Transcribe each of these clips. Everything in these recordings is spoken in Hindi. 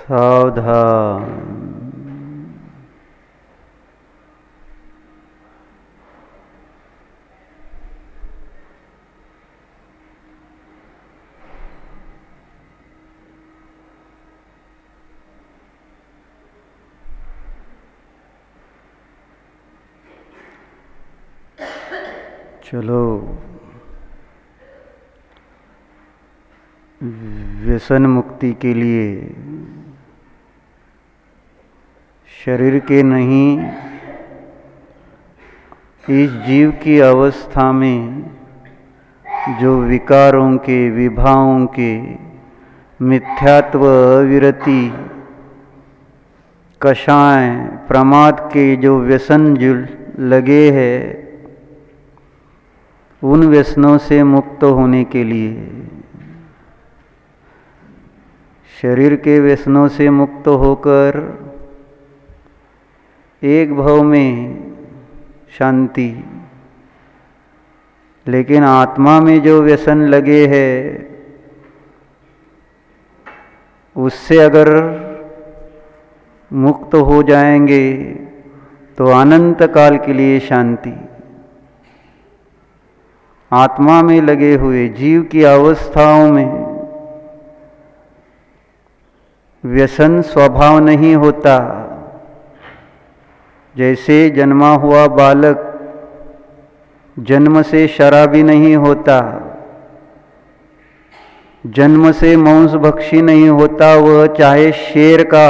सावधान। चलो, व्यसन मुक्ति के लिए शरीर के नहीं, इस जीव की अवस्था में जो विकारों के, विभावों के, मिथ्यात्व, विरति, कषाय, प्रमाद के जो व्यसन जो लगे हैं, उन व्यसनों से मुक्त होने के लिए, शरीर के व्यसनों से मुक्त होकर एक भाव में शांति, लेकिन आत्मा में जो व्यसन लगे हैं उससे अगर मुक्त हो जाएंगे तो अनंत काल के लिए शांति। आत्मा में लगे हुए जीव की अवस्थाओं में व्यसन स्वभाव नहीं होता। जैसे जन्मा हुआ बालक जन्म से शराबी नहीं होता, जन्म से मांसभक्षी नहीं होता, वह चाहे शेर का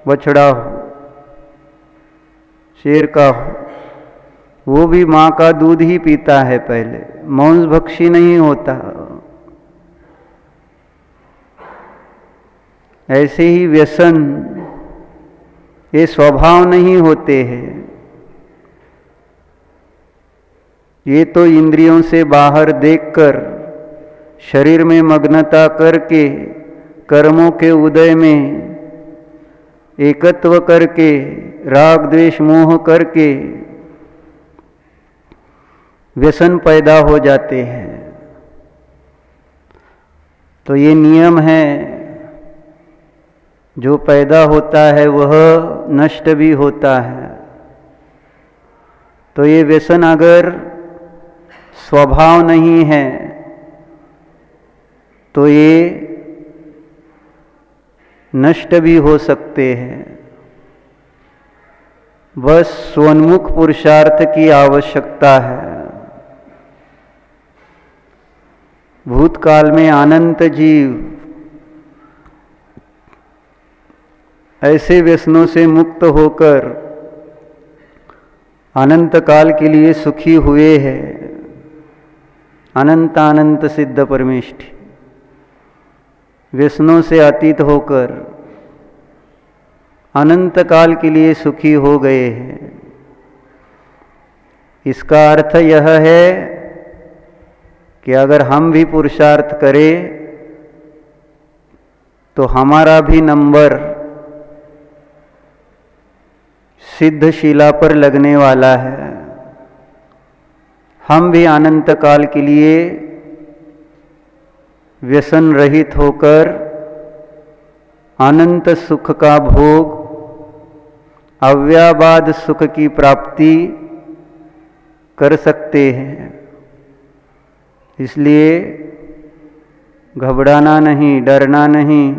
बछड़ा हो, शेर का हो, वो भी माँ का दूध ही पीता है पहले, मांसभक्षी नहीं होता। ऐसे ही व्यसन ये स्वभाव नहीं होते हैं। ये तो इंद्रियों से बाहर देखकर, शरीर में मग्नता करके, कर्मों के उदय में एकत्व करके, राग द्वेष मोह करके व्यसन पैदा हो जाते हैं। तो ये नियम है, जो पैदा होता है वह नष्ट भी होता है। तो ये व्यसन अगर स्वभाव नहीं है तो ये नष्ट भी हो सकते हैं। बस स्वोन्मुख पुरुषार्थ की आवश्यकता है। भूतकाल में अनंत जीव ऐसे व्यसनों से मुक्त होकर अनंत काल के लिए सुखी हुए हैं। अनंत अनंत सिद्ध परमेष्ठी व्यसनों से अतीत होकर अनंत काल के लिए सुखी हो गए हैं। इसका अर्थ यह है कि अगर हम भी पुरुषार्थ करें तो हमारा भी नंबर सिद्ध शिला पर लगने वाला है। हम भी अनंत काल के लिए व्यसन रहित होकर अनंत सुख का भोग, अव्याबाद सुख की प्राप्ति कर सकते हैं। इसलिए घबराना नहीं, डरना नहीं।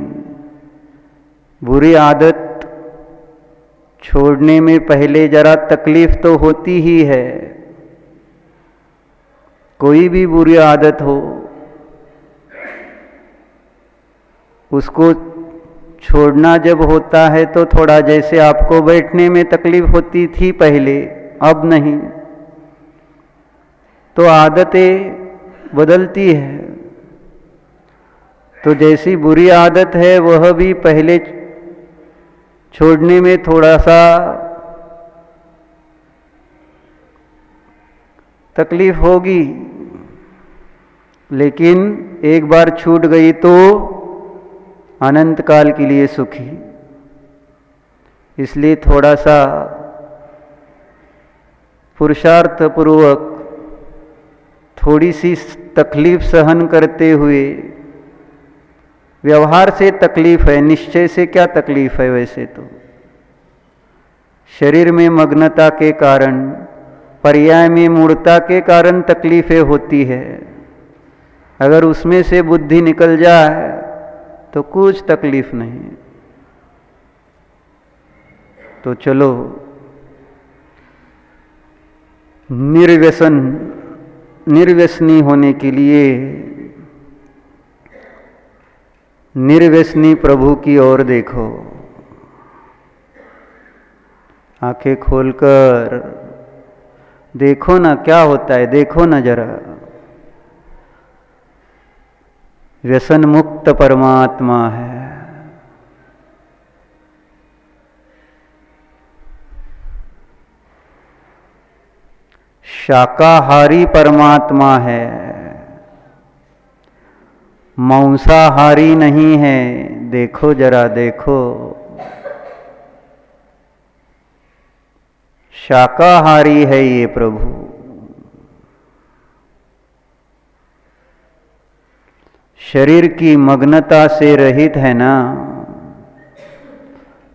बुरी आदत छोड़ने में पहले जरा तकलीफ तो होती ही है। कोई भी बुरी आदत हो, उसको छोड़ना जब होता है तो थोड़ा, जैसे आपको बैठने में तकलीफ होती थी पहले, अब नहीं, तो आदतें बदलती है। तो जैसी बुरी आदत है वह भी पहले छोड़ने में थोड़ा सा तकलीफ होगी, लेकिन एक बार छूट गई तो अनंत काल के लिए सुखी। इसलिए थोड़ा सा पुरुषार्थ पूर्वक थोड़ी सी तकलीफ सहन करते हुए व्यवहार से तकलीफ है, निश्चय से क्या तकलीफ है? वैसे तो शरीर में मग्नता के कारण, पर्याय में मूढ़ता के कारण तकलीफें होती है। अगर उसमें से बुद्धि निकल जाए तो कुछ तकलीफ नहीं। तो चलो निर्व्यसनी होने के लिए निर्व्यसनी प्रभु की ओर देखो। आंखें खोलकर देखो ना क्या होता है, देखो ना जरा। व्यसन मुक्त परमात्मा है। शाकाहारी परमात्मा है, मांसाहारी नहीं है। देखो जरा, देखो। शाकाहारी है ये प्रभु। शरीर की मग्नता से रहित है ना।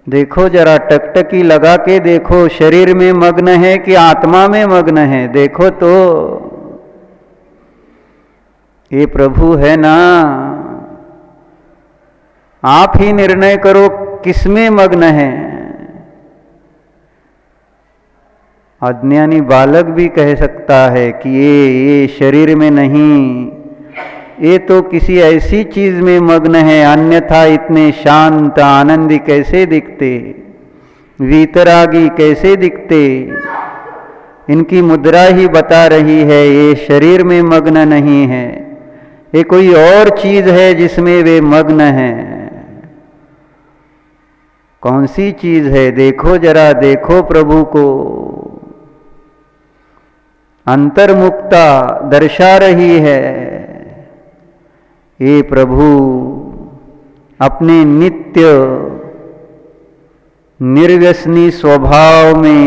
देखो जरा, टकटकी लगा के देखो, शरीर में मग्न है कि आत्मा में मग्न है? देखो तो, ये प्रभु है ना। आप ही निर्णय करो किसमें मग्न है। अज्ञानी बालक भी कह सकता है कि ये शरीर में नहीं, ये तो किसी ऐसी चीज में मग्न है, अन्यथा इतने शांत आनंदी कैसे दिखते, वीतरागी कैसे दिखते। इनकी मुद्रा ही बता रही है ये शरीर में मग्न नहीं है, ये कोई और चीज है जिसमें वे मग्न हैं। कौन सी चीज है? देखो जरा, देखो प्रभु को। अंतर्मुक्ता दर्शा रही है। ये प्रभु अपने नित्य निर्व्यसनी स्वभाव में,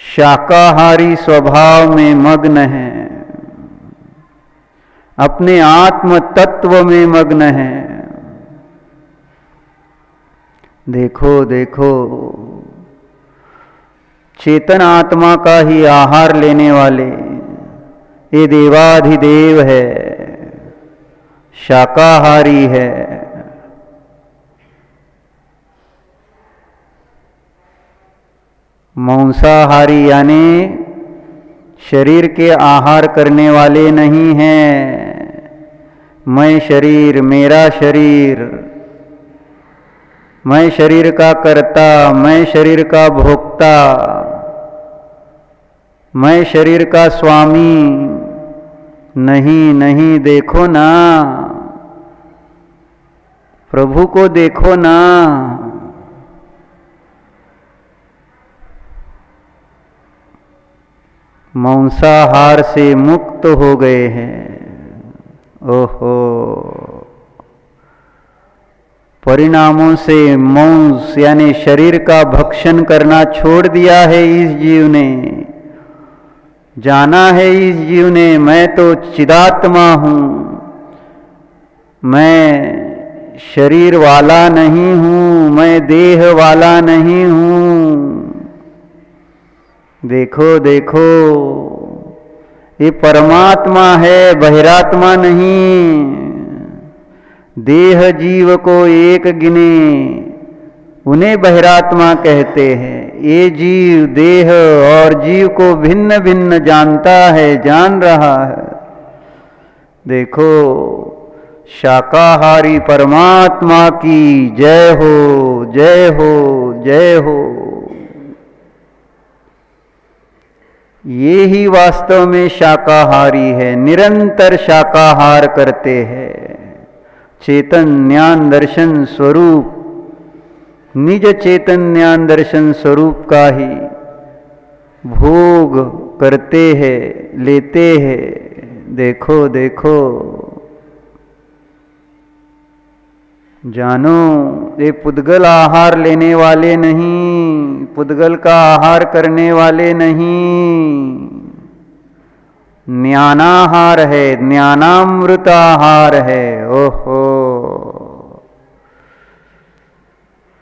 शाकाहारी स्वभाव में मग्न है, अपने आत्म तत्व में मग्न है। देखो देखो, चेतन आत्मा का ही आहार लेने वाले ये देवाधिदेव है, शाकाहारी है। मांसाहारी यानी शरीर के आहार करने वाले नहीं हैं। मैं शरीर, मेरा शरीर, मैं शरीर का कर्ता, मैं शरीर का भोक्ता, मैं शरीर का स्वामी नहीं। नहीं, देखो ना, प्रभु को देखो ना। मांसाहार से मुक्त हो गए हैं। ओहो, परिणामों से मांस यानी शरीर का भक्षण करना छोड़ दिया है इस जीव ने। जाना है इस जीव ने, मैं तो चिदात्मा हूं, मैं शरीर वाला नहीं हूं, मैं देह वाला नहीं हूं। देखो देखो, ये परमात्मा है, बहिरात्मा नहीं। देह जीव को एक गिने, उन्हें बहिरात्मा कहते हैं। ये जीव देह और जीव को भिन्न भिन्न जानता है, जान रहा है। देखो, शाकाहारी परमात्मा की जय हो, जय हो, जय हो। ये ही वास्तव में शाकाहारी है, निरंतर शाकाहार करते हैं। चेतन ज्ञान दर्शन स्वरूप, निज चेतन ज्ञान दर्शन स्वरूप का ही भोग करते हैं, लेते हैं। देखो देखो, जानो, ये पुद्गल आहार लेने वाले नहीं, पुद्गल का आहार करने वाले नहीं। ज्ञानाहार है, ज्ञानामृताहार है। ओहो,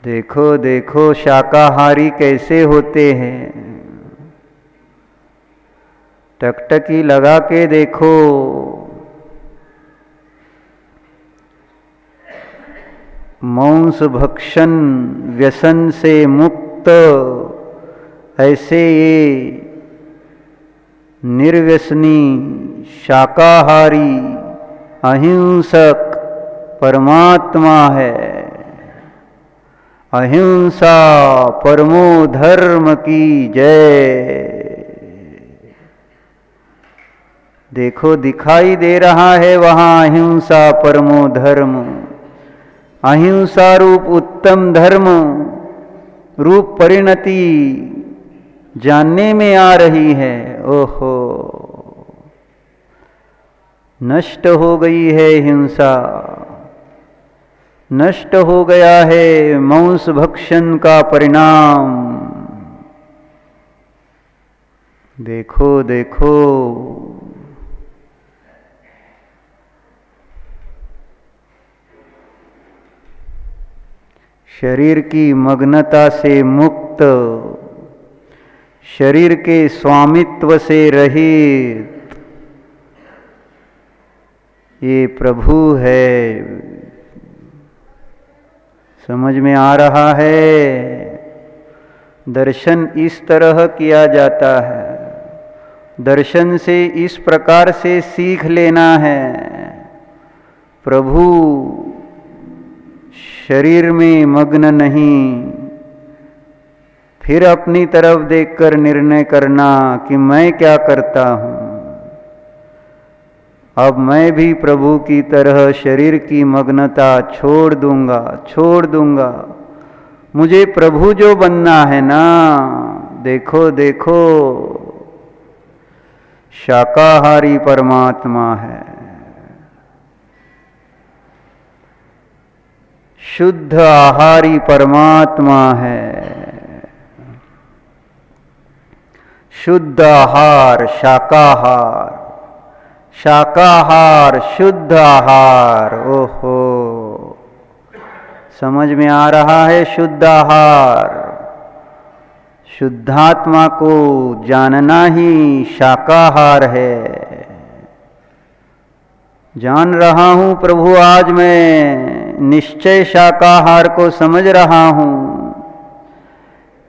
देखो देखो शाकाहारी कैसे होते हैं। टकटकी लगा के देखो, मांस भक्षण व्यसन से मुक्त ऐसे ये निर्व्यसनी शाकाहारी अहिंसक परमात्मा है। अहिंसा परमो धर्म की जय। देखो दिखाई दे रहा है वहां अहिंसा परमो धर्म। अहिंसा रूप उत्तम धर्म रूप परिणति जानने में आ रही है। ओहो, नष्ट हो गई है हिंसा, नष्ट हो गया है मांस भक्षण का परिणाम। देखो देखो, शरीर की मग्नता से मुक्त, शरीर के स्वामित्व से रहित ये प्रभु है। समझ में आ रहा है? दर्शन इस तरह किया जाता है। दर्शन से इस प्रकार से सीख लेना है। प्रभु शरीर में मग्न नहीं, फिर अपनी तरफ देखकर निर्णय करना कि मैं क्या करता हूं। अब मैं भी प्रभु की तरह शरीर की मग्नता छोड़ दूंगा, छोड़ दूंगा। मुझे प्रभु जो बनना है ना, देखो देखो शाकाहारी परमात्मा है, शुद्ध आहारी परमात्मा है। शुद्ध आहार शाकाहार, शाकाहार शुद्ध आहार। ओहो, समझ में आ रहा है? शुद्ध आहार, शुद्धात्मा को जानना ही शाकाहार है। जान रहा हूं प्रभु, आज मैं निश्चय शाकाहार को समझ रहा हूं।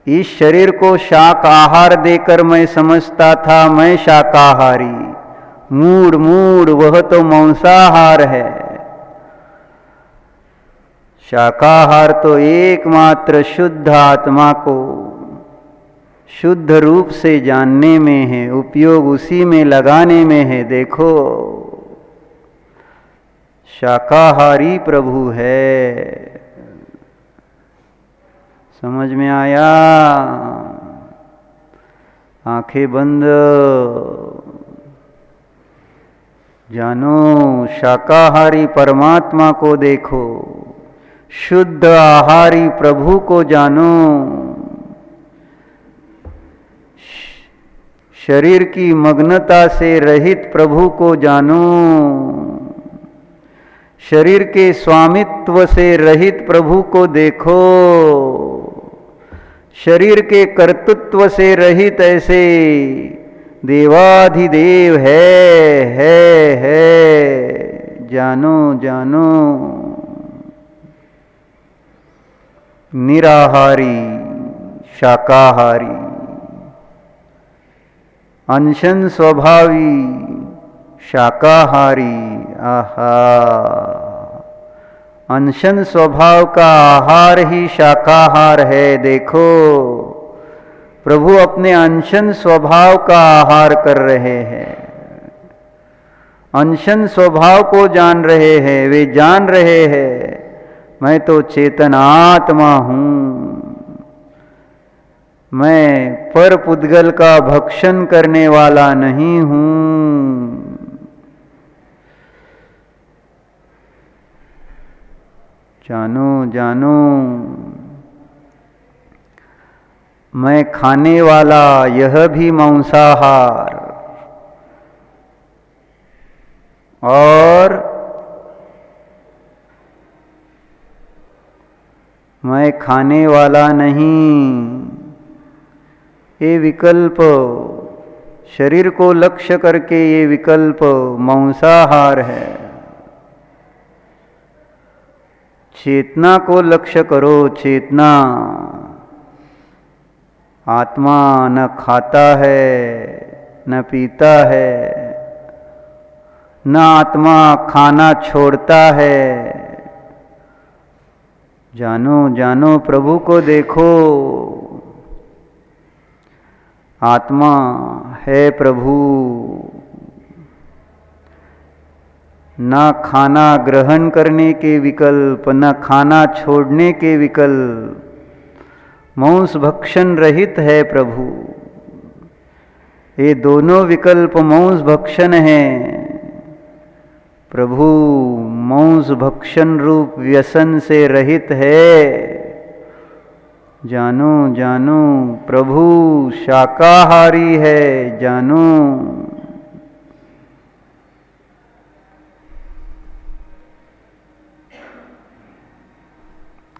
इस शरीर को शाक आहार देकर मैं समझता था मैं शाकाहारी, मूड मूड वह तो मांसाहार है। शाकाहार तो एकमात्र शुद्ध आत्मा को शुद्ध रूप से जानने में है, उपयोग उसी में लगाने में है। देखो शाकाहारी प्रभु है। समझ में आया? आंखें बंद, जानो शाकाहारी परमात्मा को देखो, शुद्ध आहारी प्रभु को जानो। शरीर की मग्नता से रहित प्रभु को जानो, शरीर के स्वामित्व से रहित प्रभु को देखो, शरीर के कर्तृत्व से रहित ऐसे देवाधिदेव है। जानो जानो निराहारी शाकाहारी, अंशन स्वभावी शाकाहारी। आहा, अनशन स्वभाव का आहार ही शाकाहार है। देखो प्रभु अपने अनशन स्वभाव का आहार कर रहे हैं, अनशन स्वभाव को जान रहे हैं। वे जान रहे हैं मैं तो चेतन आत्मा हूं, मैं पर पुद्गल का भक्षण करने वाला नहीं हूं। जानो जानो मैं खाने वाला यह भी मांसाहार, और मैं खाने वाला नहीं, ये विकल्प शरीर को लक्ष्य करके ये विकल्प मांसाहार है। चेतना को लक्ष्य करो। चेतना आत्मा न खाता है न पीता है, न आत्मा खाना छोड़ता है। जानो जानो प्रभु को देखो। आत्मा है प्रभु। न खाना ग्रहण करने के विकल्प, न खाना छोड़ने के विकल्प, मांस भक्षण रहित है प्रभु। ये दोनों विकल्प मांस भक्षण है। प्रभु मांस भक्षण रूप व्यसन से रहित है। जानो जानो प्रभु शाकाहारी है। जानो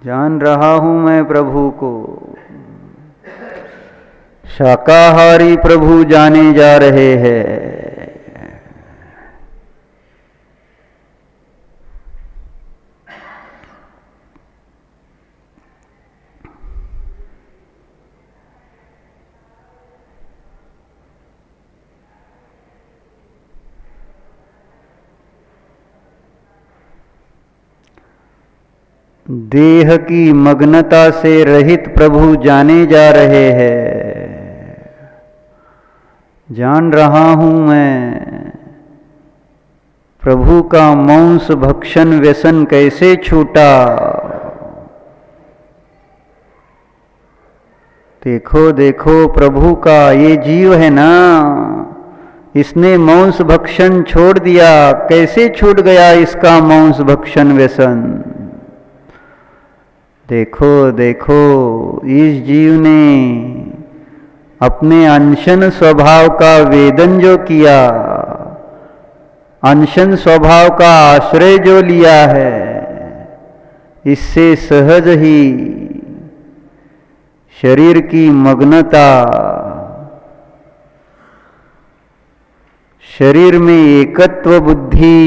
जान रहा हूं मैं प्रभु को। शाकाहारी प्रभु जाने जा रहे हैं। देह की मग्नता से रहित प्रभु जाने जा रहे हैं। जान रहा हूं मैं प्रभु का मांस भक्षण व्यसन कैसे छूटा। देखो देखो प्रभु का ये जीव है ना, इसने मांस भक्षण छोड़ दिया। कैसे छूट गया इसका मांस भक्षण व्यसन। देखो देखो इस जीव ने अपने अनशन स्वभाव का वेदन जो किया, अनशन स्वभाव का आश्रय जो लिया है, इससे सहज ही शरीर की मग्नता, शरीर में एकत्व बुद्धि,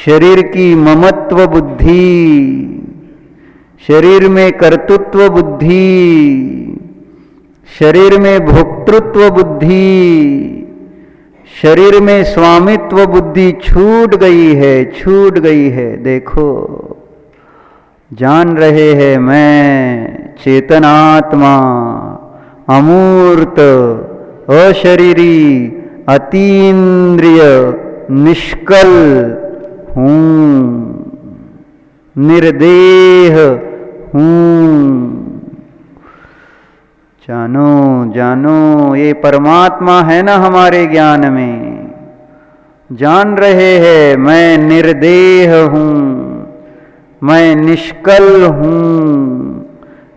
शरीर की ममत्व बुद्धि, शरीर में कर्तृत्व बुद्धि, शरीर में भोक्तृत्व बुद्धि, शरीर में स्वामित्व बुद्धि छूट गई है, छूट गई है। देखो जान रहे हैं मैं चेतनात्मा, अमूर्त, अशरीरी, अतीन्द्रिय, निष्कल हूँ, निर्देह हूँ। जानो जानो ये परमात्मा है ना हमारे ज्ञान में। जान रहे हैं मैं निर्देह हूँ, मैं निष्कल हूँ,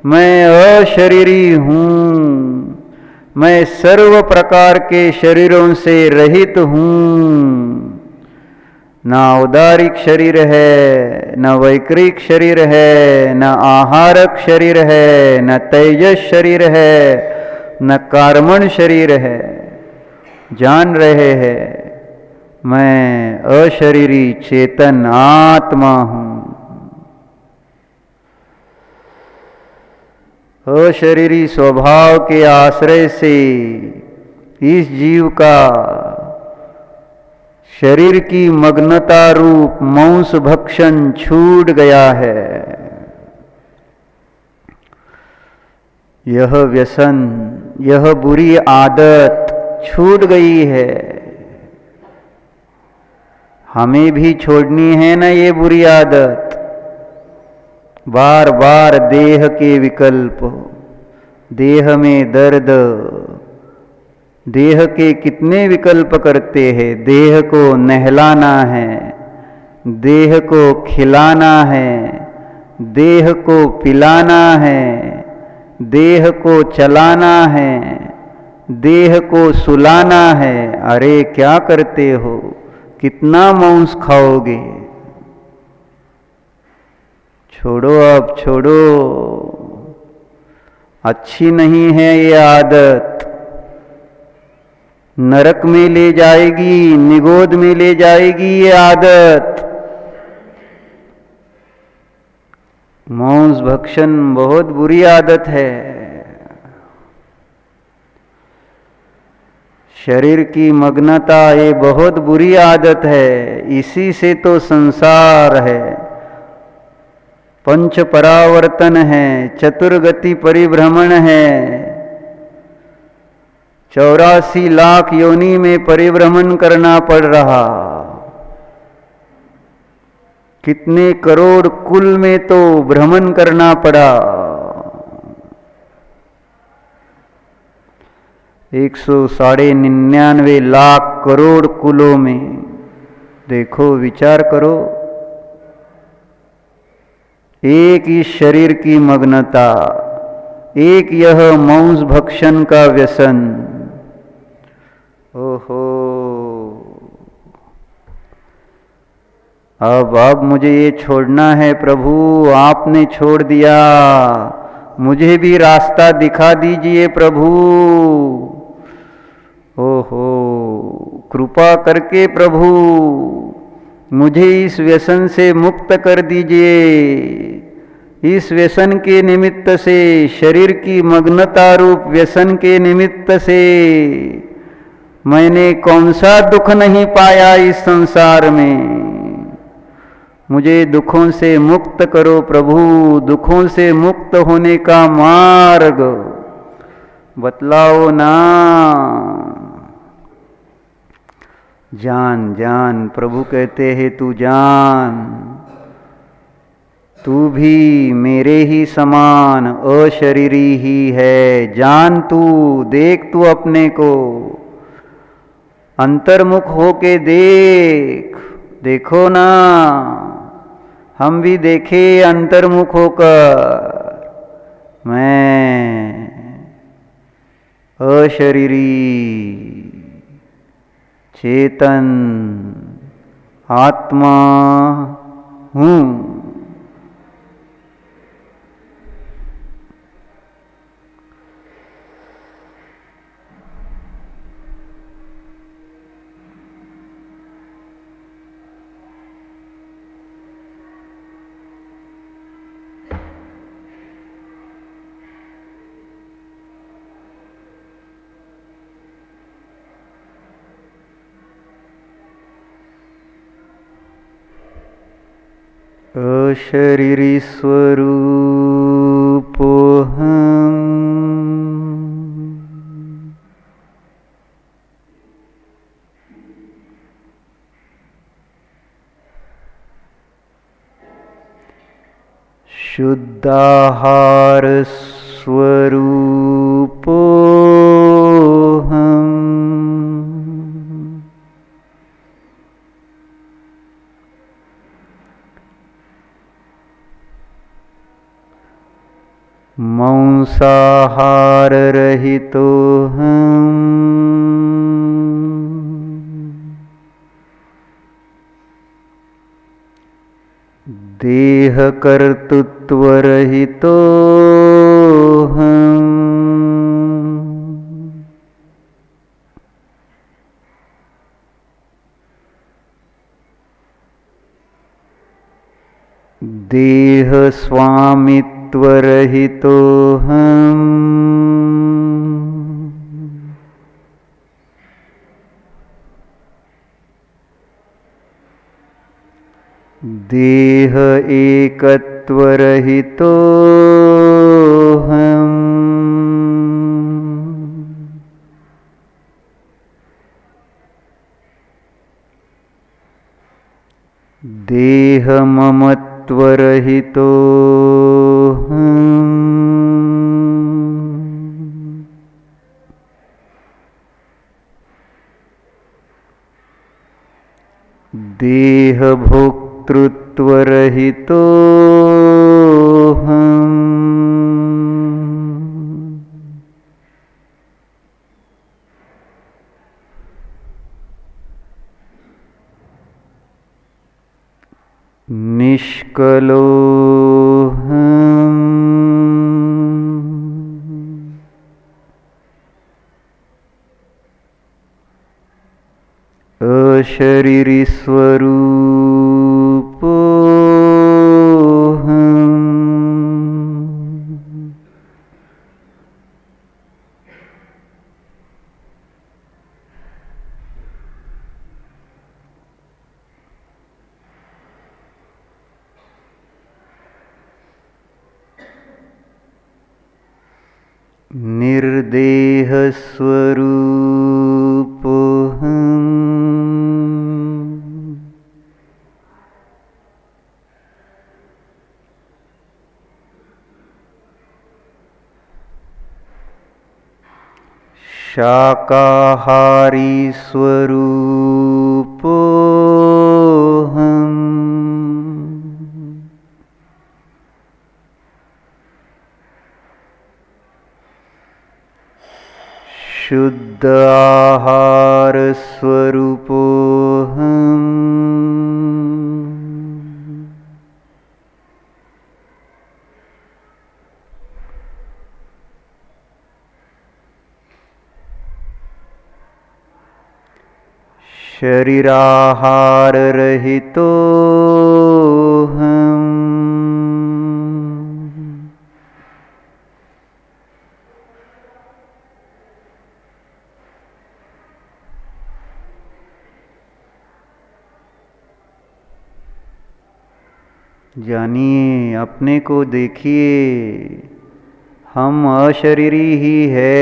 मैं अशरीरी हूँ, मैं सर्व प्रकार के शरीरों से रहित हूँ। न औदारिक शरीर है, न वैक्रिक शरीर है, न आहारक शरीर है, न तेजस शरीर है, न कार्मण शरीर है। जान रहे हैं मैं अशरीरी चेतन आत्मा हूँ। अशरीरी स्वभाव के आश्रय से इस जीव का शरीर की मग्नता रूप मांस भक्षण छूट गया है। यह व्यसन, यह बुरी आदत छूट गई है। हमें भी छोड़नी है ना ये बुरी आदत। बार बार देह के विकल्प, देह में दर्द, देह के कितने विकल्प करते हैं। देह को नहलाना है, देह को खिलाना है, देह को पिलाना है, देह को चलाना है, देह को सुलाना है। अरे क्या करते हो, कितना मांस खाओगे? छोड़ो, अब छोड़ो, अच्छी नहीं है ये आदत, नरक में ले जाएगी, निगोद में ले जाएगी ये आदत। मांस भक्षण बहुत बुरी आदत है। शरीर की मग्नता ये बहुत बुरी आदत है। इसी से तो संसार है, पंच परावर्तन है, चतुर्गति परिभ्रमण है, 84 लाख योनि में परिभ्रमण करना पड़ रहा। कितने करोड़ कुल में तो भ्रमण करना पड़ा। 199 लाख करोड़ कुलों में। देखो, विचार करो, एक इस शरीर की मग्नता, एक यह मांस भक्षण का व्यसन। ओहो, अब मुझे ये छोड़ना है प्रभु, आपने छोड़ दिया, मुझे भी रास्ता दिखा दीजिए प्रभु। ओहो, कृपा करके प्रभु मुझे इस व्यसन से मुक्त कर दीजिए। इस व्यसन के निमित्त से, शरीर की मग्नता रूप व्यसन के निमित्त से मैंने कौन सा दुख नहीं पाया इस संसार में। मुझे दुखों से मुक्त करो प्रभु, दुखों से मुक्त होने का मार्ग बतलाओ ना। जान जान, प्रभु कहते हैं तू जान, तू भी मेरे ही समान अशरीरी ही है। जान तू, देख तू अपने को, अंतर्मुख होके देख। देखो ना, हम भी देखे अंतर्मुख होकर। मैं अशरीरी चेतन आत्मा हूँ। अशरीरी स्वरूपोऽहम् शुद्धाहार स्वरूपोऽहम् मांसाहार रहितोऽहम् देह कर्तृत्व रहितोऽहम् देह स्वामित्व रहितोऽहम् देह एकत्व रहितोऽहम् देह ममत्व रहितोऽहम् देह भोक्तृत्व रहितोऽहम् अशरीरी स्वरूपोऽहम्। निर्देह स्वरूपोऽहम्। शाकाहारी स्वरूपोऽहम्। शुद्ध आहार स्वरूपोऽहम्। शरीराहार रहितोऽहम्। जानिए, अपने को देखिए, हम अशरीरी ही है।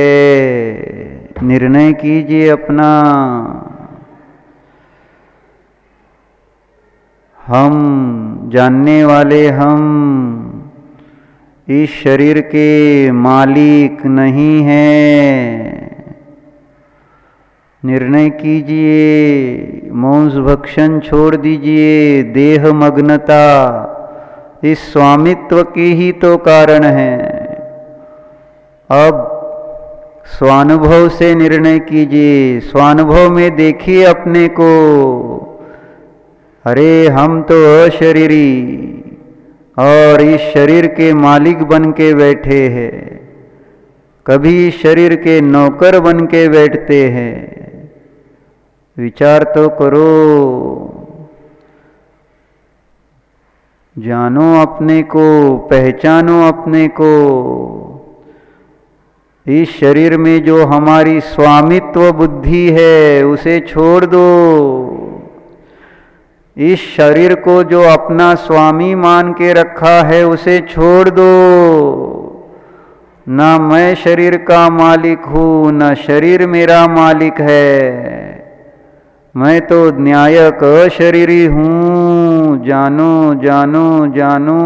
निर्णय कीजिए अपना। हम जानने वाले, हम इस शरीर के मालिक नहीं हैं। निर्णय कीजिए, मांस भक्षण छोड़ दीजिए। देह मग्नता इस स्वामित्व की ही तो कारण है। अब स्वानुभव से निर्णय कीजिए। स्वानुभव में देखिए अपने को। अरे हम तो अशरीरी और इस शरीर के मालिक बन के बैठे हैं। कभी इस शरीर के नौकर बन के बैठते हैं। विचार तो करो। जानो अपने को, पहचानो अपने को। इस शरीर में जो हमारी स्वामित्व बुद्धि है उसे छोड़ दो। इस शरीर को जो अपना स्वामी मान के रखा है उसे छोड़ दो। ना मैं शरीर का मालिक हूँ, न शरीर मेरा मालिक है। मैं तो न्यायक अशरीरी हूँ। जानो जानो जानो।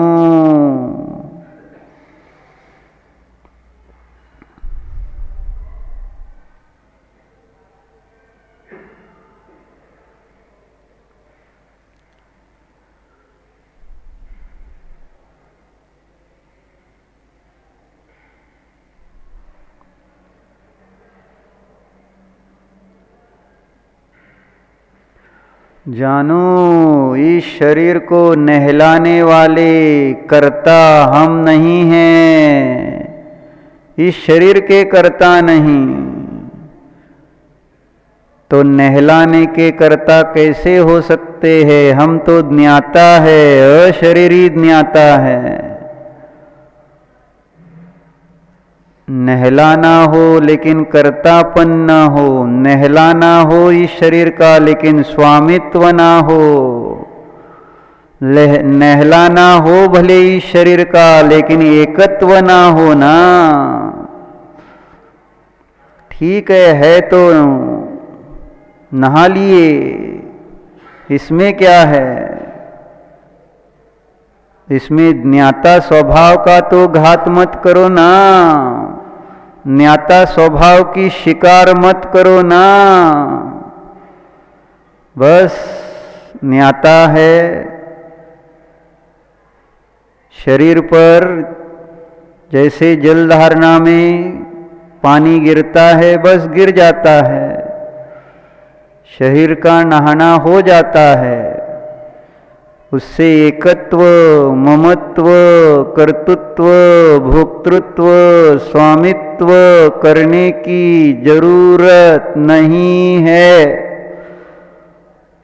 जानो, इस शरीर को नहलाने वाले कर्ता हम नहीं हैं। इस शरीर के कर्ता नहीं तो नहलाने के कर्ता कैसे हो सकते हैं। हम तो ज्ञाता है, अशरीरी ज्ञाता है। नहलाना हो लेकिन कर्तापन न हो। नहलाना हो इस शरीर का लेकिन स्वामित्व ना हो। नहलाना हो भले इस शरीर का लेकिन एकत्व ना हो ना। ठीक है तो नहा लिए, इसमें क्या है। इसमें ज्ञाता स्वभाव का तो घात मत करो ना। ज्ञाता स्वभाव की शिकार मत करो ना। बस ज्ञाता है, शरीर पर जैसे जल धारणा में पानी गिरता है बस गिर जाता है। शरीर का नहाना हो जाता है। उससे एकत्व, ममत्व, कर्तृत्व, भोक्तृत्व, स्वामित्व करने की जरूरत नहीं है।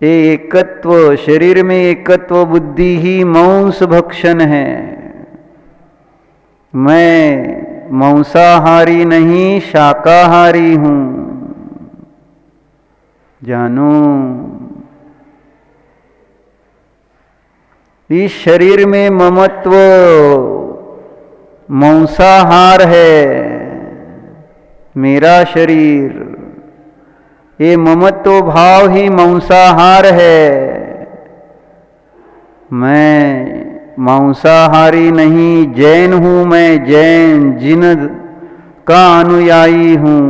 ये एकत्व, शरीर में एकत्व बुद्धि ही मांस भक्षण है। मैं मांसाहारी नहीं, शाकाहारी हूं, जानो। इस शरीर में ममत्व मांसाहार है। मेरा शरीर, ये ममत्व भाव ही मांसाहार है। मैं मांसाहारी नहीं, जैन हूं। मैं जैन जिन का अनुयायी हूं।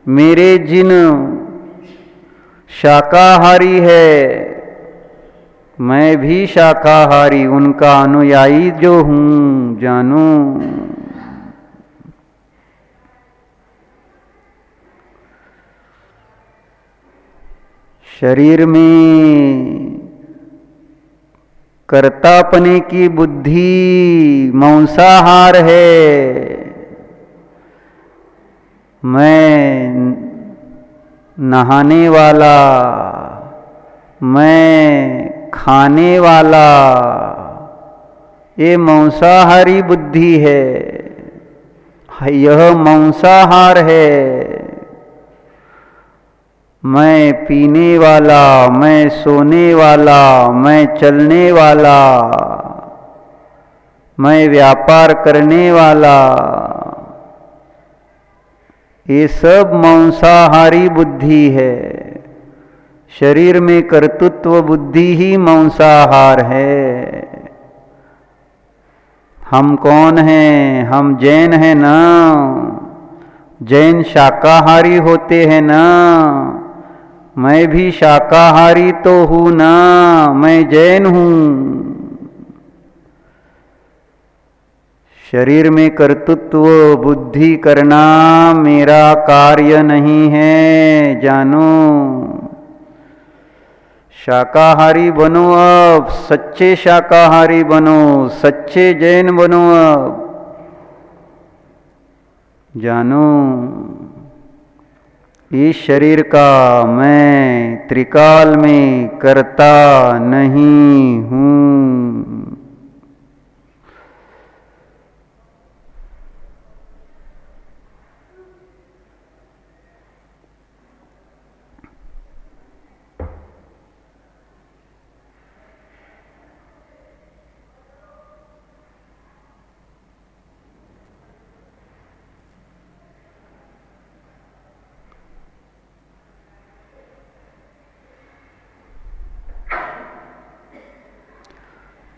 मेरे जिन शाकाहारी है, मैं भी शाकाहारी, उनका अनुयायी जो हूं, जानो। शरीर में कर्तापने की बुद्धि मांसाहार है। मैं नहाने वाला, मैं खाने वाला, ये मांसाहारी बुद्धि है। यह मांसाहार है। मैं पीने वाला, मैं सोने वाला, मैं चलने वाला, मैं व्यापार करने वाला, ये सब मांसाहारी बुद्धि है। शरीर में कर्तृत्व बुद्धि ही मांसाहार है। हम कौन हैं? हम जैन हैं ना। जैन शाकाहारी होते हैं ना। मैं भी शाकाहारी तो हूं ना, मैं जैन हूं। शरीर में कर्तृत्व बुद्धि करना मेरा कार्य नहीं है, जानो। शाकाहारी बनो, अब सच्चे शाकाहारी बनो, सच्चे जैन बनो अब, जानो। इस शरीर का मैं त्रिकाल में करता नहीं हूं।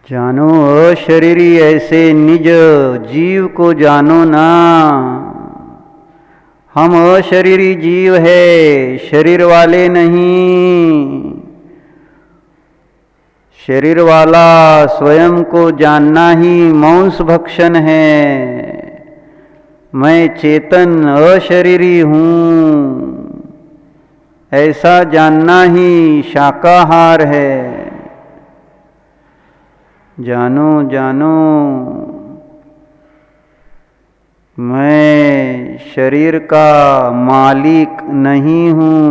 जानो अशरीरी ऐसे निज जीव को जानो ना। हम अशरीरी जीव है, शरीर वाले नहीं। शरीर वाला स्वयं को जानना ही मांस भक्षण है। मैं चेतन अशरीरी हूं, ऐसा जानना ही शाकाहार है। जानो जानो, मैं शरीर का मालिक नहीं हूं।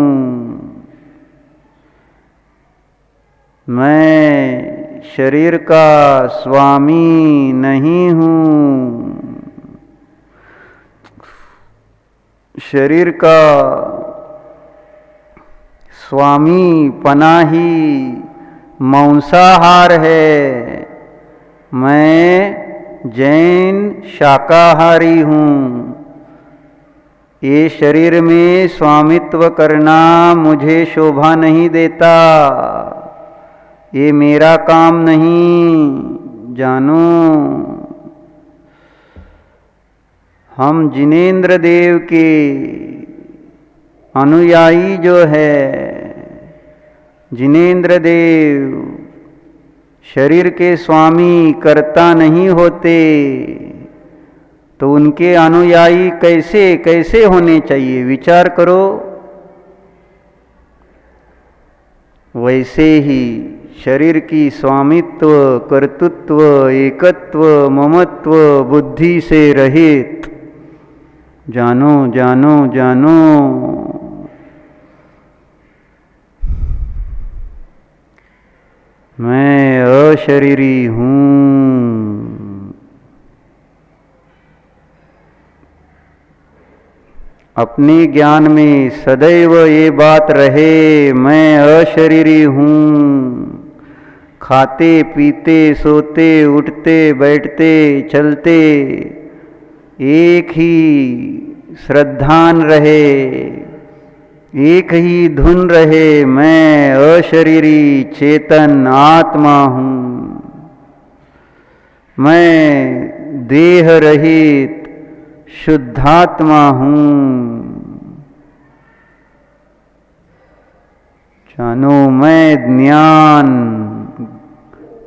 मैं शरीर का स्वामी नहीं हूं। शरीर का स्वामी पनाही मांसाहार है। मैं जैन शाकाहारी हूँ। ये शरीर में स्वामित्व करना मुझे शोभा नहीं देता। ये मेरा काम नहीं, जानो। हम जिनेंद्र देव के अनुयायी जो है, जिनेंद्र देव शरीर के स्वामी कर्ता नहीं होते, तो उनके अनुयायी कैसे कैसे होने चाहिए, विचार करो। वैसे ही शरीर की स्वामित्व, कर्तृत्व, एकत्व, ममत्व बुद्धि से रहित जानो जानो जानो। मैं अशरीरी हूँ। अपने ज्ञान में सदैव ये बात रहे, मैं अशरीरी हूँ। खाते पीते सोते उठते बैठते चलते एक ही श्रद्धान रहे, एक ही धुन रहे, मैं अशरीरी चेतन आत्मा हूँ। मैं देह रहित शुद्धात्मा हूँ। जानो मैं ज्ञान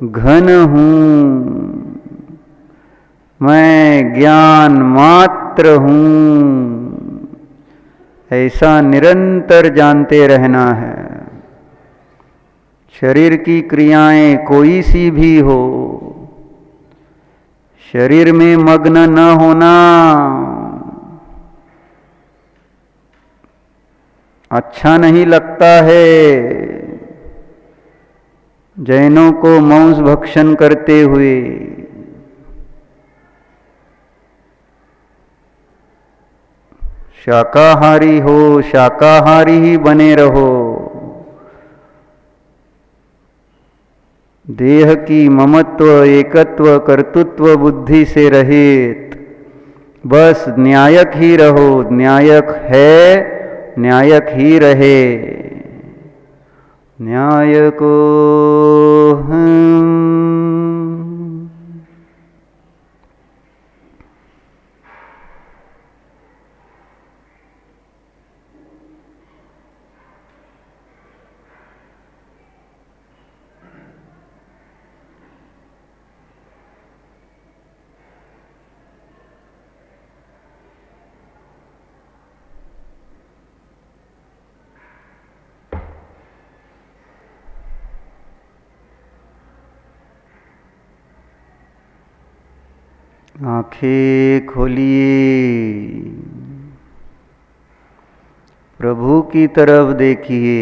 घन हूँ। मैं ज्ञान मात्र हूँ। ऐसा निरंतर जानते रहना है। शरीर की क्रियाएं कोई सी भी हो, शरीर में मग्न न होना अच्छा नहीं लगता है। जैनों को मांस भक्षण करते हुए शाकाहारी हो, शाकाहारी ही बने रहो। देह की ममत्व, एकत्व, कर्तृत्व बुद्धि से रहित बस न्यायक ही रहो। न्यायक है, न्यायक ही रहे। न्यायको हम। आंखें खोलिए, प्रभु की तरफ देखिए।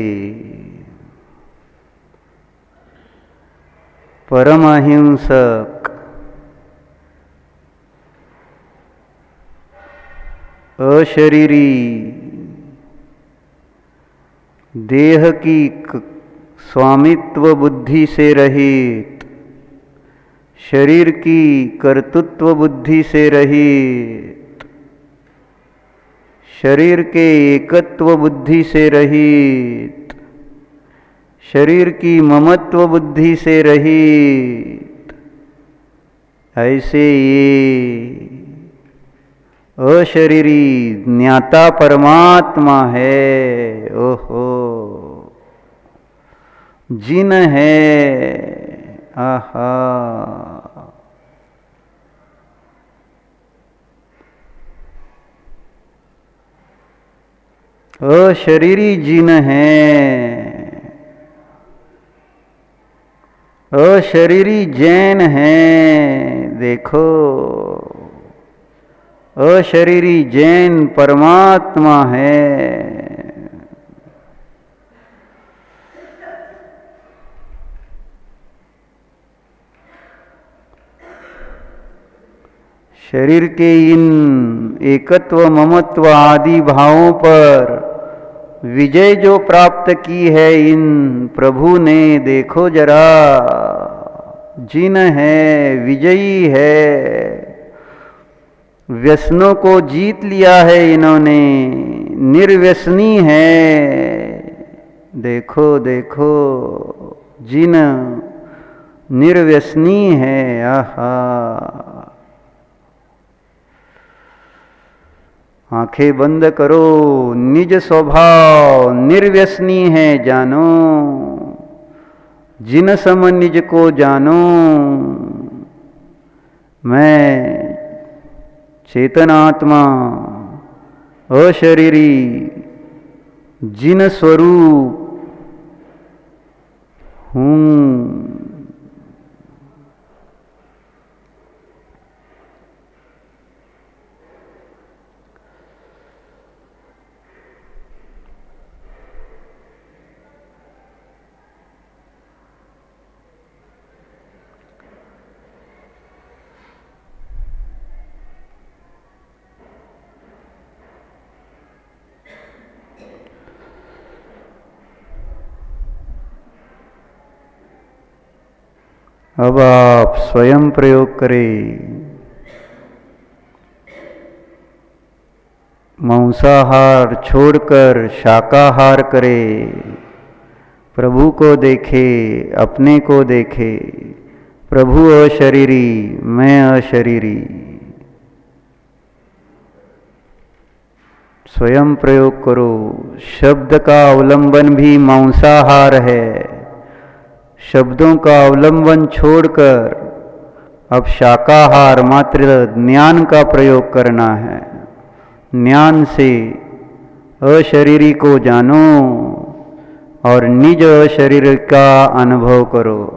परम अहिंसक, अशरीरी, देह की स्वामित्व बुद्धि से रहित, शरीर की कर्तृत्व बुद्धि से रहित, शरीर के एकत्व बुद्धि से रहित, शरीर की ममत्व बुद्धि से रहित, ऐसे ये अशरीरी ज्ञाता परमात्मा है। ओहो, जिन है। आहा, अशरीरी जिन है, अशरीरी जैन है। देखो, अशरीरी जैन परमात्मा है। शरीर के इन एकत्व ममत्व आदि भावों पर विजय जो प्राप्त की है इन प्रभु ने, देखो जरा, जिन है, विजयी है। व्यसनों को जीत लिया है इन्होंने, निर्व्यसनी है। देखो देखो, जिन निर्व्यसनी है। आहा, आंखें बंद करो। निज स्वभाव निर्व्यसनी है जानो, जिन सम निज को जानो। मैं चेतनात्मा अशरीरी जिन स्वरूप हूँ। अब आप स्वयं प्रयोग करें। मांसाहार छोड़कर शाकाहार करें। प्रभु को देखे, अपने को देखे। प्रभु अशरीरी, मैं अशरीरी। स्वयं प्रयोग करो। शब्द का अवलंबन भी मांसाहार है। शब्दों का अवलंबन छोड़कर अब शाकाहार मात्र ज्ञान का प्रयोग करना है। ज्ञान से अशरीरी को जानो और निज अशरीर का अनुभव करो।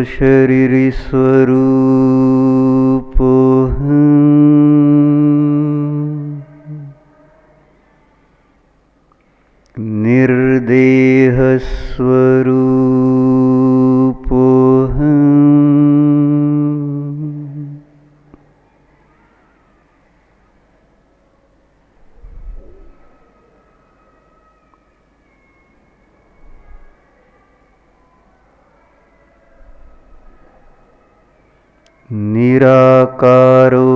शरीरी स्वरूप निर्देह स्वरूप निराकारो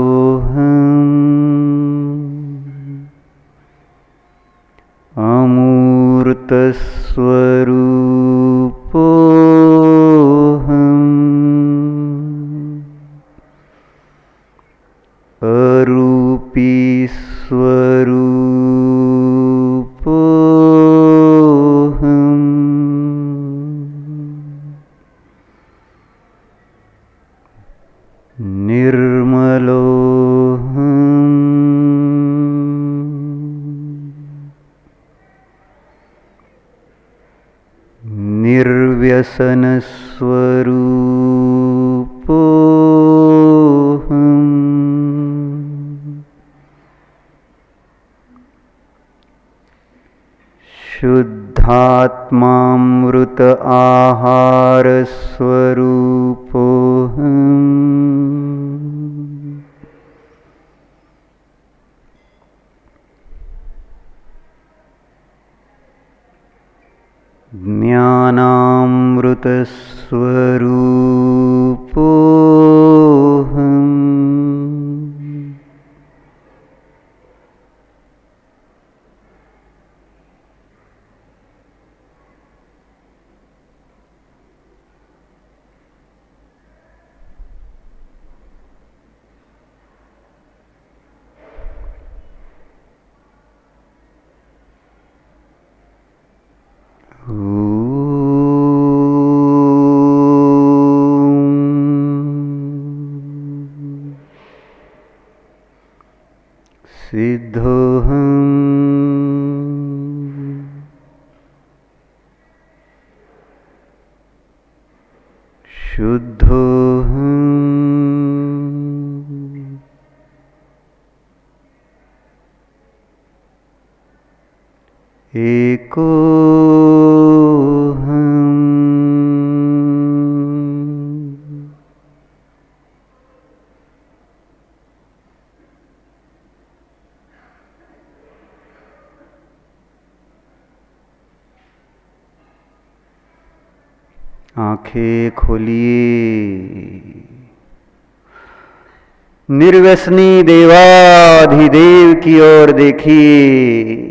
अरूपी निर्व्यसनस्वरूपोऽहम् शुद्धात्मामृत आहारस्वरूपोऽहम् ज्ञानामृतस्वरूपोऽहम् सिद्धोऽहम् शुद्धोऽहम् एकोऽहम् आंखें खोलिए। निर्व्यसनी देवाधिदेव की ओर देखिए।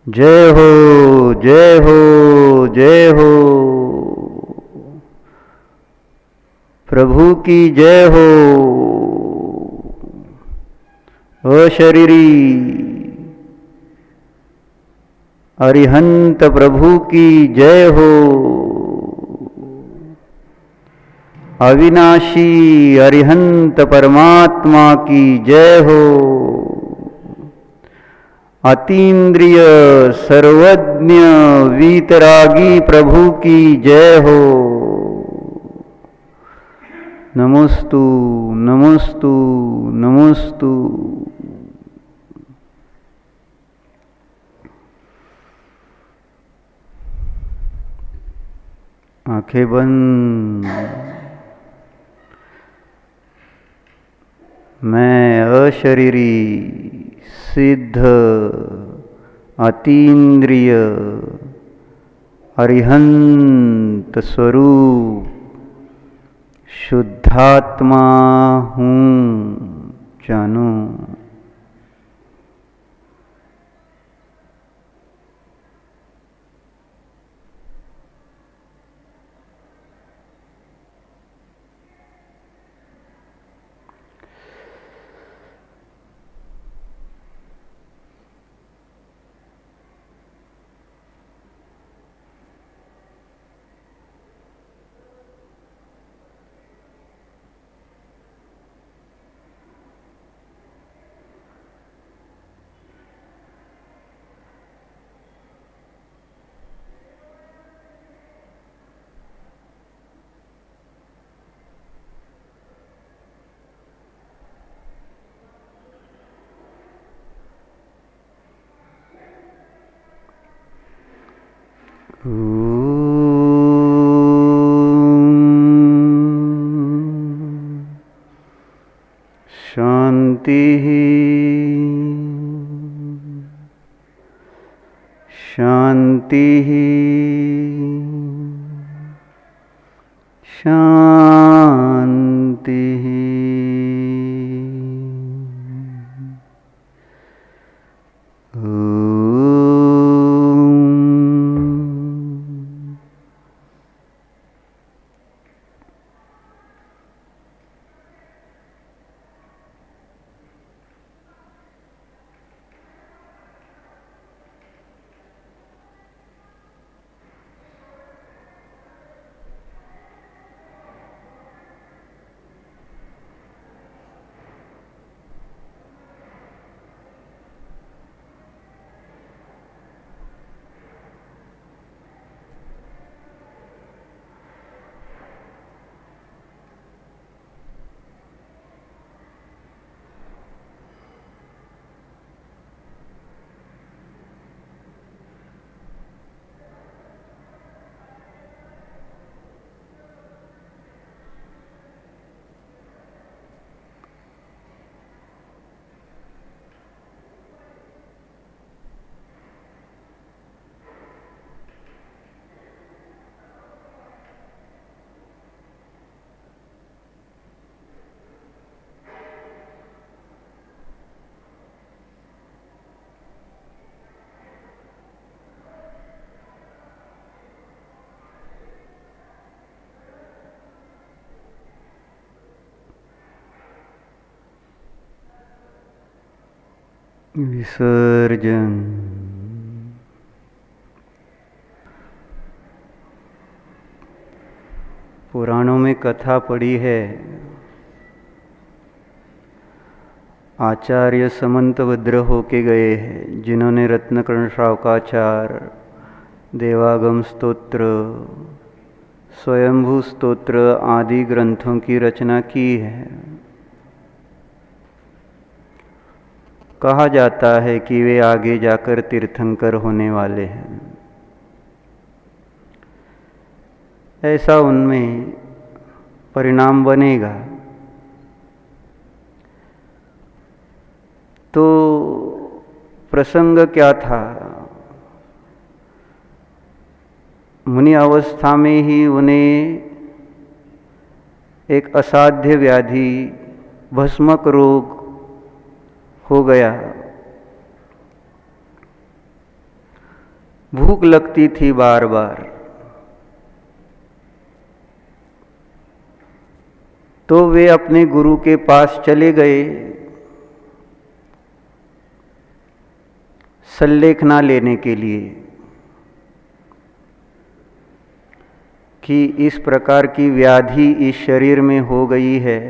जय हो, जय हो, जय हो। प्रभु की जय हो। अशरीरी अरिहंत प्रभु की जय हो। अविनाशी अरिहंत परमात्मा की जय हो। अतीन्द्रिय सर्वज्ञ वीतरागी प्रभु की जय हो। नमोस्तु नमोस्तु नमोस्तु। आंखें बंद। मैं अशरीरी सिद्ध अतीन्द्रिय अरिहंत स्वरूप शुद्धात्मा हूँ जानो। शांति शांति शांति। विसर्जन। पुराणों में कथा पड़ी है, आचार्य समंतभद्र होके गए हैं जिन्होंने रत्नकर्ण श्रावकाचार, देवागम स्तोत्र, स्वयंभू स्तोत्र आदि ग्रंथों की रचना की है। कहा जाता है कि वे आगे जाकर तीर्थंकर होने वाले हैं। ऐसा उनमें परिणाम बनेगा। तो प्रसंग क्या था? मुनि अवस्था में ही उन्हें एक असाध्य व्याधि, भस्मक रोग हो गया। भूख लगती थी बार बार। तो वे अपने गुरु के पास चले गए सल्लेखना लेने के लिए कि इस प्रकार की व्याधि इस शरीर में हो गई है,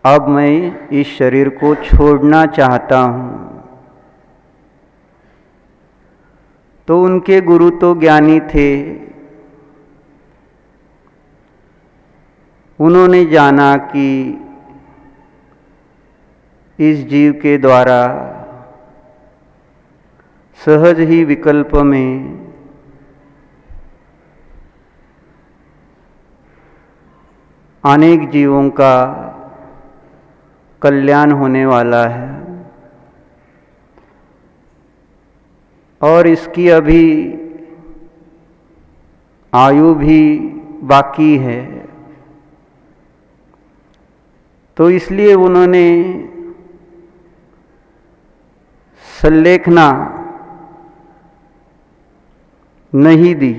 अब मैं इस शरीर को छोड़ना चाहता हूँ। तो उनके गुरु तो ज्ञानी थे, उन्होंने जाना कि इस जीव के द्वारा सहज ही विकल्प में अनेक जीवों का कल्याण होने वाला है और इसकी अभी आयु भी बाकी है। तो इसलिए उन्होंने सल्लेखना नहीं दी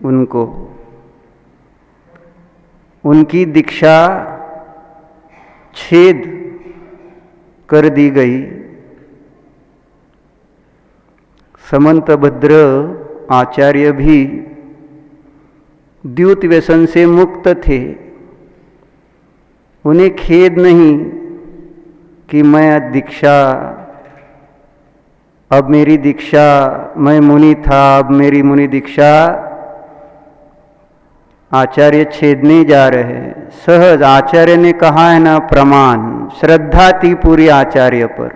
उनको। उनकी दीक्षा छेद कर दी गई। समंतभद्र आचार्य भी द्यूत व्यसन से मुक्त थे। उन्हें खेद नहीं कि मैं दीक्षा, अब मेरी दीक्षा, मैं मुनि था, अब मेरी मुनि दीक्षा आचार्य छेदने जा रहे हैं। सहज आचार्य ने कहा है ना, प्रमाण श्रद्धा थी पूरी आचार्य पर।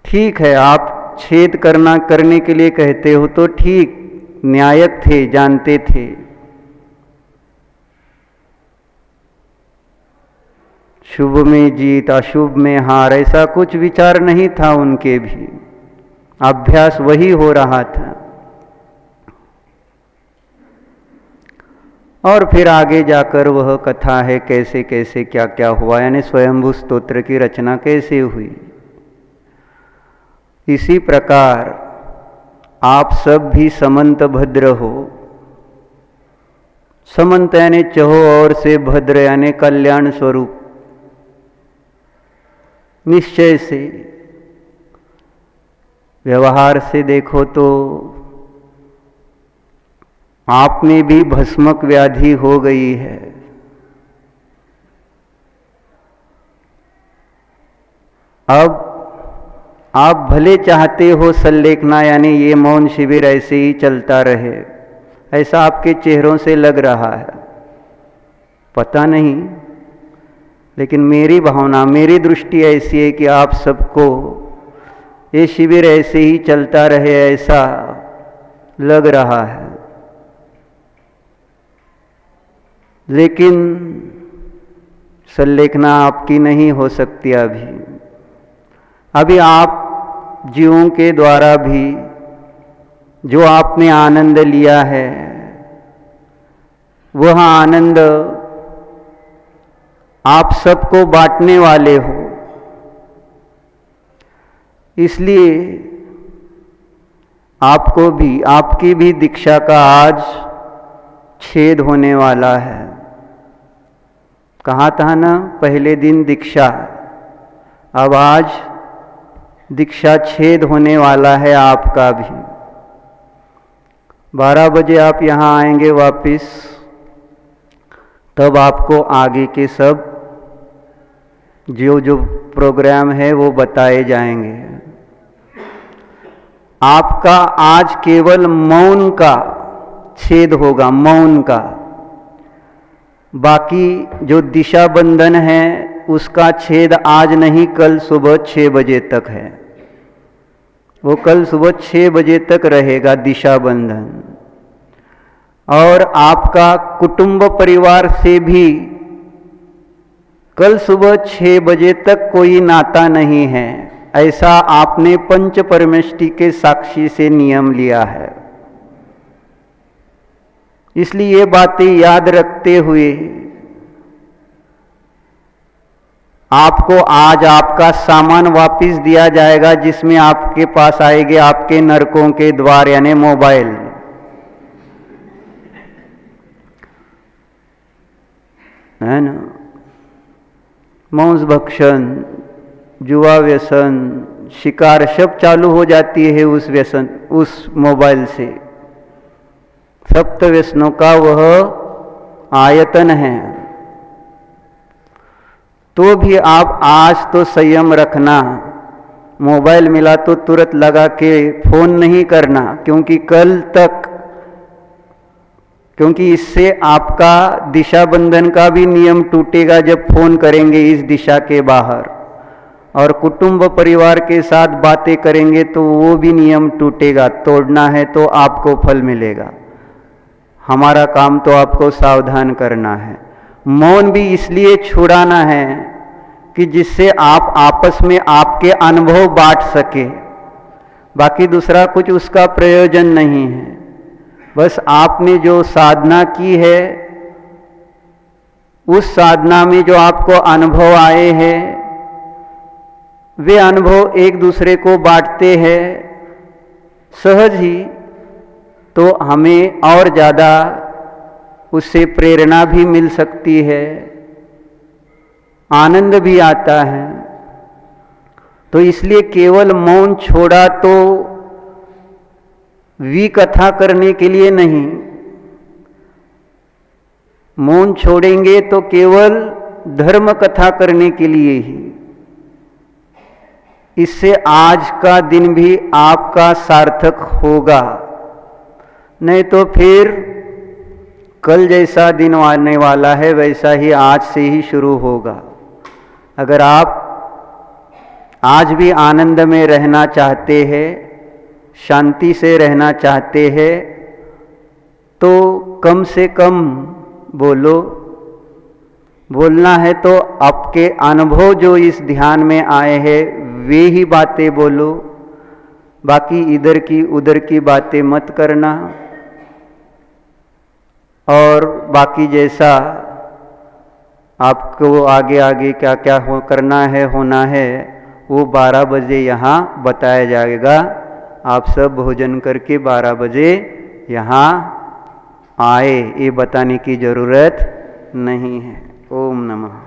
ठीक है, आप छेद करने के लिए कहते हो तो ठीक, न्यायक थे, जानते थे। शुभ में जीत, अशुभ में हार, ऐसा कुछ विचार नहीं था उनके भी। अभ्यास वही हो रहा था। और फिर आगे जाकर वह कथा है कैसे कैसे क्या क्या हुआ, यानी स्वयंभू स्तोत्र की रचना कैसे हुई। इसी प्रकार आप सब भी समंत भद्र हो। समंत यानी चहो और से, भद्र यानी कल्याण स्वरूप। निश्चय से व्यवहार से देखो तो आप में भी भस्मक व्याधि हो गई है। अब आप भले चाहते हो संलेखना यानी ये मौन शिविर ऐसे ही चलता रहे, ऐसा आपके चेहरों से लग रहा है, पता नहीं, लेकिन मेरी भावना, मेरी दृष्टि ऐसी है कि आप सबको ये शिविर ऐसे ही चलता रहे ऐसा लग रहा है। लेकिन संलेखना आपकी नहीं हो सकती अभी आप जीवों के द्वारा भी जो आपने आनंद लिया है वह आनंद आप सबको बांटने वाले हो। इसलिए आपको भी, आपकी भी दीक्षा का आज छेद होने वाला है। कहा था ना पहले दिन दीक्षा, अब आज दीक्षा छेद होने वाला है आपका भी। 12 बजे आप यहाँ आएंगे वापिस, तब आपको आगे के सब जो जो प्रोग्राम है वो बताए जाएंगे। आपका आज केवल मौन का छेद होगा, मौन का। बाकी जो दिशा बंधन है उसका छेद आज नहीं, कल सुबह 6 बजे तक है। वो कल सुबह 6 बजे तक रहेगा दिशा बंधन। और आपका कुटुंब परिवार से भी कल सुबह 6 बजे तक कोई नाता नहीं है, ऐसा आपने पंच परमेष्टि के साक्षी से नियम लिया है। इसलिए ये बातें याद रखते हुए आपको आज आपका सामान वापस दिया जाएगा, जिसमें आपके पास आएंगे आपके नरकों के द्वार यानी मोबाइल। है ना, मांस भक्षण, जुआ व्यसन, शिकार सब चालू हो जाती है उस व्यसन, उस मोबाइल से। सप्त व्यसनों का वह आयतन है। तो भी आप आज तो संयम रखना, मोबाइल मिला तो तुरंत लगा के फोन नहीं करना, क्योंकि कल तक, क्योंकि इससे आपका दिशा बंधन का भी नियम टूटेगा जब फोन करेंगे इस दिशा के बाहर, और कुटुंब परिवार के साथ बातें करेंगे तो वो भी नियम टूटेगा। तोड़ना है तो आपको फल मिलेगा, हमारा काम तो आपको सावधान करना है। मौन भी इसलिए छुड़ाना है कि जिससे आप आपस में आपके अनुभव बांट सके, बाकी दूसरा कुछ उसका प्रयोजन नहीं है। बस आपने जो साधना की है उस साधना में जो आपको अनुभव आए हैं वे अनुभव एक दूसरे को बांटते हैं सहज ही, तो हमें और ज़्यादा उससे प्रेरणा भी मिल सकती है, आनंद भी आता है। तो इसलिए केवल मौन छोड़ा तो विकथा करने के लिए नहीं, मौन छोड़ेंगे तो केवल धर्म कथा करने के लिए ही। इससे आज का दिन भी आपका सार्थक होगा, नहीं तो फिर कल जैसा दिन आने वाला है वैसा ही आज से ही शुरू होगा। अगर आप आज भी आनंद में रहना चाहते हैं, शांति से रहना चाहते हैं, तो कम से कम बोलो। बोलना है तो आपके अनुभव जो इस ध्यान में आए हैं वे ही बातें बोलो, बाकी इधर की उधर की बातें मत करना। और बाकी जैसा आपको आगे आगे क्या क्या करना है होना है वो 12 बजे यहाँ बताया जाएगा। आप सब भोजन करके 12 बजे यहाँ आए, ये बताने की ज़रूरत नहीं है। ओम नमः।